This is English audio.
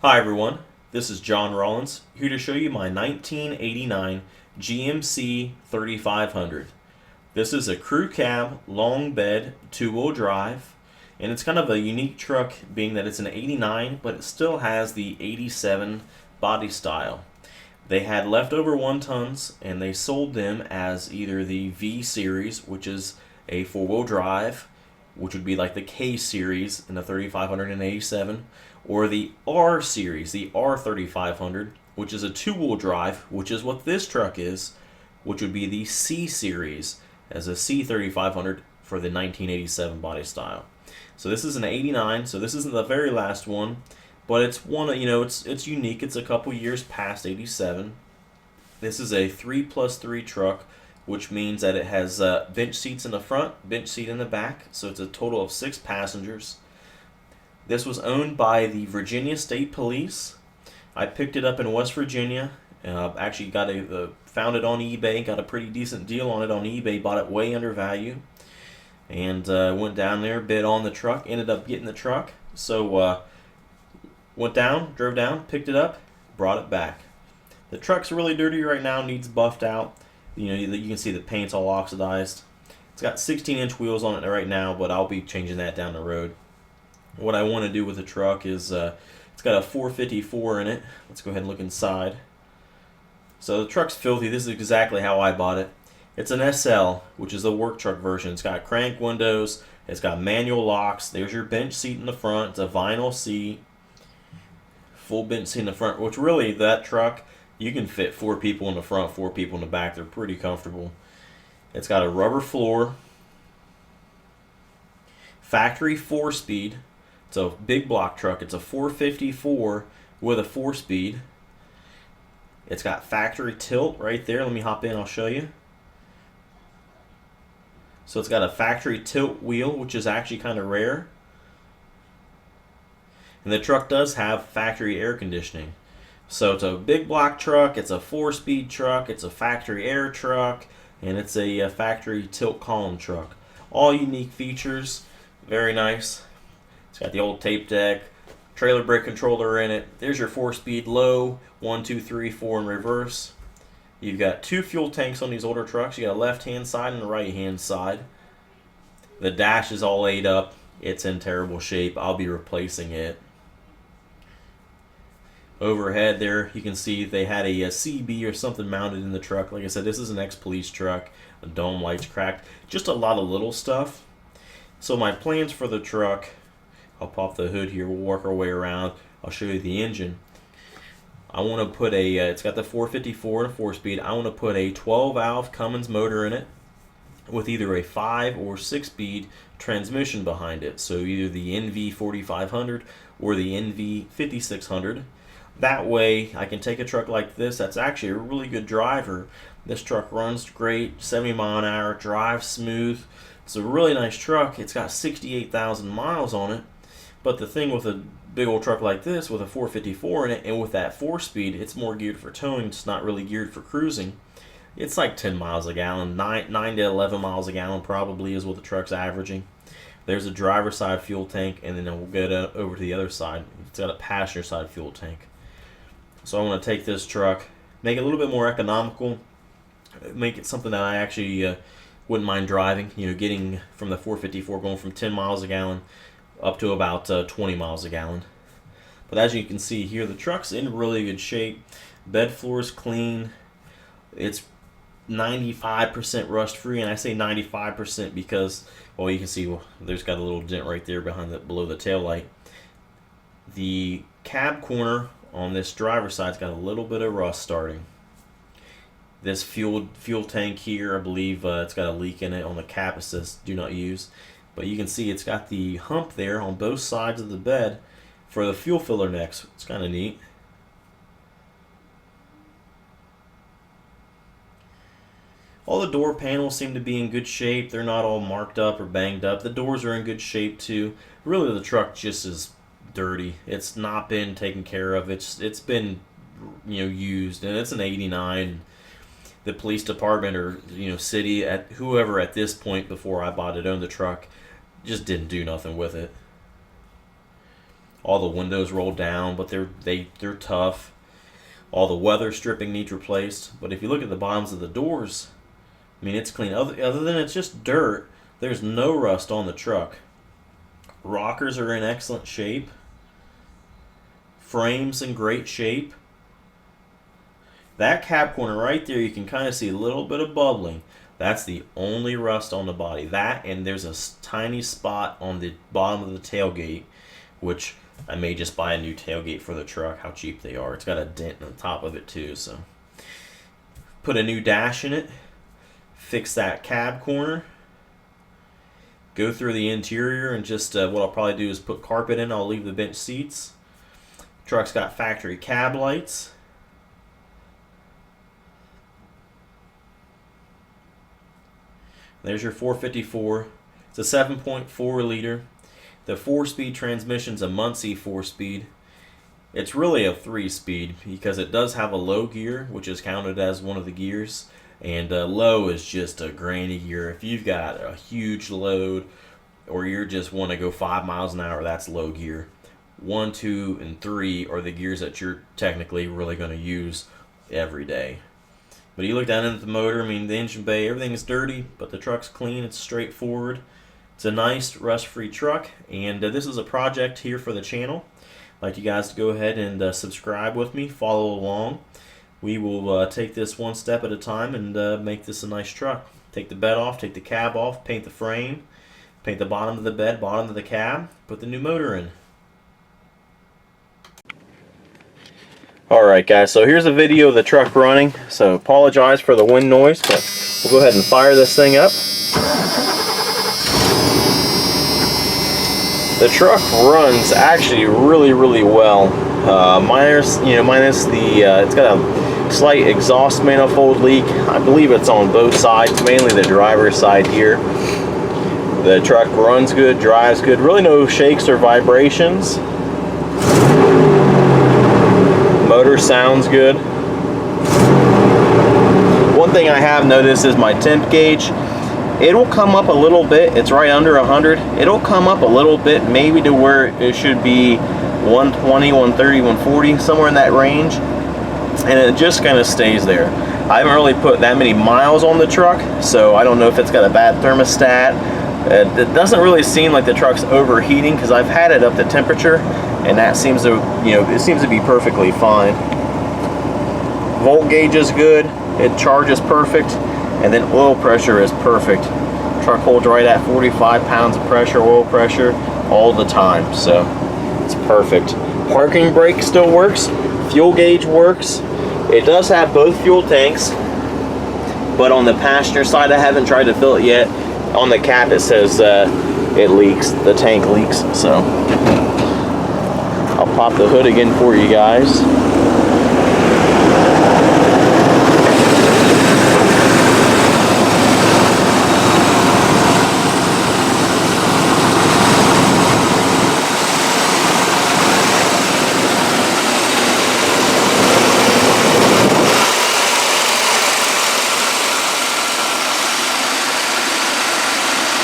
Hi everyone, this is John Rollins here to show you my 1989 GMC 3500. This is a crew cab, long bed, two-wheel drive, and it's kind of a unique truck being that it's an 89 but it still has the 87 body style. They had leftover 1 tons and they sold them as either the V series, which is a four-wheel drive, which would be like the K series in the 3587, or the R series, the R3500, which is a two-wheel drive, which is what this truck is, which would be the C series as a C3500 for the 1987 body style. So this is an 89, so this isn't the very last one, but it's one, it's unique. It's a couple years past 87. This is a 3+3 truck, which means that it has bench seats in the front, bench seat in the back, so it's a total of 6 passengers. This was owned by the Virginia State Police. I picked it up in West Virginia. Actually found it on eBay, got a pretty decent deal on it on eBay, bought it way under value, and went down there, bid on the truck, ended up getting the truck. So went down, drove down, picked it up, brought it back. The truck's really dirty right now, needs buffed out. You can see the paint's all oxidized. It's got 16-inch wheels on it right now, but I'll be changing that down the road. What I want to do with the truck is it's got a 454 in it. Let's go ahead and look inside. So the truck's filthy. This is exactly how I bought it. It's an SL, which is the work truck version. It's got crank windows. It's got manual locks. There's your bench seat in the front. It's a vinyl seat. Full bench seat in the front, which really, that truck, you can fit 4 people in the front, 4 people in the back. They're pretty comfortable. It's got a rubber floor. Factory 4-speed. It's a big block truck. It's a 454 with a 4-speed. It's got factory tilt right there. Let me hop in, I'll show you. So it's got a factory tilt wheel, which is actually kind of rare. And the truck does have factory air conditioning. So it's a big block truck, it's a 4-speed truck, it's a factory air truck, and it's a factory tilt column truck. All unique features, very nice. It's got the old tape deck, trailer brake controller in it. There's your 4-speed low, 1, 2, 3, 4 in reverse. You've got 2 fuel tanks on these older trucks. You got a left-hand side and a right-hand side. The dash is all ate up. It's in terrible shape. I'll be replacing it. Overhead there, you can see they had a CB or something mounted in the truck. Like I said, this is an ex-police truck. The dome lights cracked. Just a lot of little stuff. So my plans for the truck, I'll pop the hood here. We'll work our way around. I'll show you the engine. I want to put it's got the 454 and a 4-speed. I want to put a 12-valve Cummins motor in it with either a 5 or 6-speed transmission behind it. So either the NV4500 or the NV5600. That way I can take a truck like this that's actually a really good driver. This truck runs great, 70 mile an hour, drives smooth. It's a really nice truck. It's got 68,000 miles on it. But the thing with a big old truck like this with a 454 in it and with that 4-speed, it's more geared for towing. It's not really geared for cruising. It's like 10 miles a gallon, 9 to 11 miles a gallon probably is what the truck's averaging. There's a driver's side fuel tank, and then we'll get over to the other side. It's got a passenger side fuel tank. So I want to take this truck, make it a little bit more economical, make it something that I actually wouldn't mind driving. Getting from the 454 going from 10 miles a gallon up to about 20 miles a gallon. But as you can see here, the truck's in really good shape. Bed floor is clean. It's 95% rust free, and I say 95% because, well, you can see there's got a little dent right there below the tail light. The cab corner on this driver's side's got a little bit of rust starting. This fuel tank here, I believe it's got a leak in it. On the cap it says do not use. But you can see it's got the hump there on both sides of the bed for the fuel filler necks. It's kind of neat. All the door panels seem to be in good shape. They're not all marked up or banged up. The doors are in good shape too. Really, the truck just is dirty. It's not been taken care of. It's been used, and it's an 89. The police department or city, at whoever at this point before I bought it owned the truck, just didn't do nothing with it. All the windows rolled down, but they're tough. All the weather stripping needs replaced. But if you look at the bottoms of the doors, I mean, it's clean. Other than it's just dirt, there's no rust on the truck. Rockers are in excellent shape. Frame's in great shape. That cab corner right there, you can kind of see a little bit of bubbling. That's the only rust on the body. That, and there's a tiny spot on the bottom of the tailgate, which I may just buy a new tailgate for the truck. How cheap they are. It's got a dent on the top of it too. So put a new dash in it. Fix that cab corner. Go through the interior, and just what I'll probably do is put carpet in. I'll leave the bench seats. Truck's got factory cab lights. There's your 454. It's a 7.4 liter. The 4-speed transmission's a Muncie 4-speed. It's really a 3-speed because it does have a low gear, which is counted as one of the gears. And low is just a granny gear. If you've got a huge load or you just want to go 5 miles an hour, that's low gear. 1, 2, and 3 are the gears that you're technically really going to use every day. But you look down into the motor, I mean, the engine bay, everything is dirty, but the truck's clean, it's straightforward. It's a nice rust-free truck, and this is a project here for the channel. I'd like you guys to go ahead and subscribe with me, follow along. We will take this one step at a time and make this a nice truck. Take the bed off, take the cab off, paint the frame, paint the bottom of the bed, bottom of the cab, put the new motor in. Alright guys, so here's a video of the truck running, so apologize for the wind noise, but we'll go ahead and fire this thing up. The truck runs actually really well, minus the, it's got a slight exhaust manifold leak. I believe it's on both sides, mainly the driver's side here. The truck runs good, drives good, really no shakes or vibrations. Motor sounds good. One thing I have noticed is my temp gauge. It'll come up a little bit. It's right under 100. It'll come up a little bit, maybe to where it should be 120, 130, 140, somewhere in that range. And it just kind of stays there. I haven't really put that many miles on the truck, so I don't know if it's got a bad thermostat. It doesn't really seem like the truck's overheating because I've had it up to temperature, and that seems to, it seems to be perfectly fine. Volt gauge is good, it charges perfect, and then oil pressure is perfect. Truck holds right at 45 pounds of pressure, oil pressure, all the time, so it's perfect. Parking brake still works, fuel gauge works. It does have both fuel tanks, but on the passenger side I haven't tried to fill it yet. On the cap it says it leaks, the tank leaks, so I'll pop the hood again for you guys.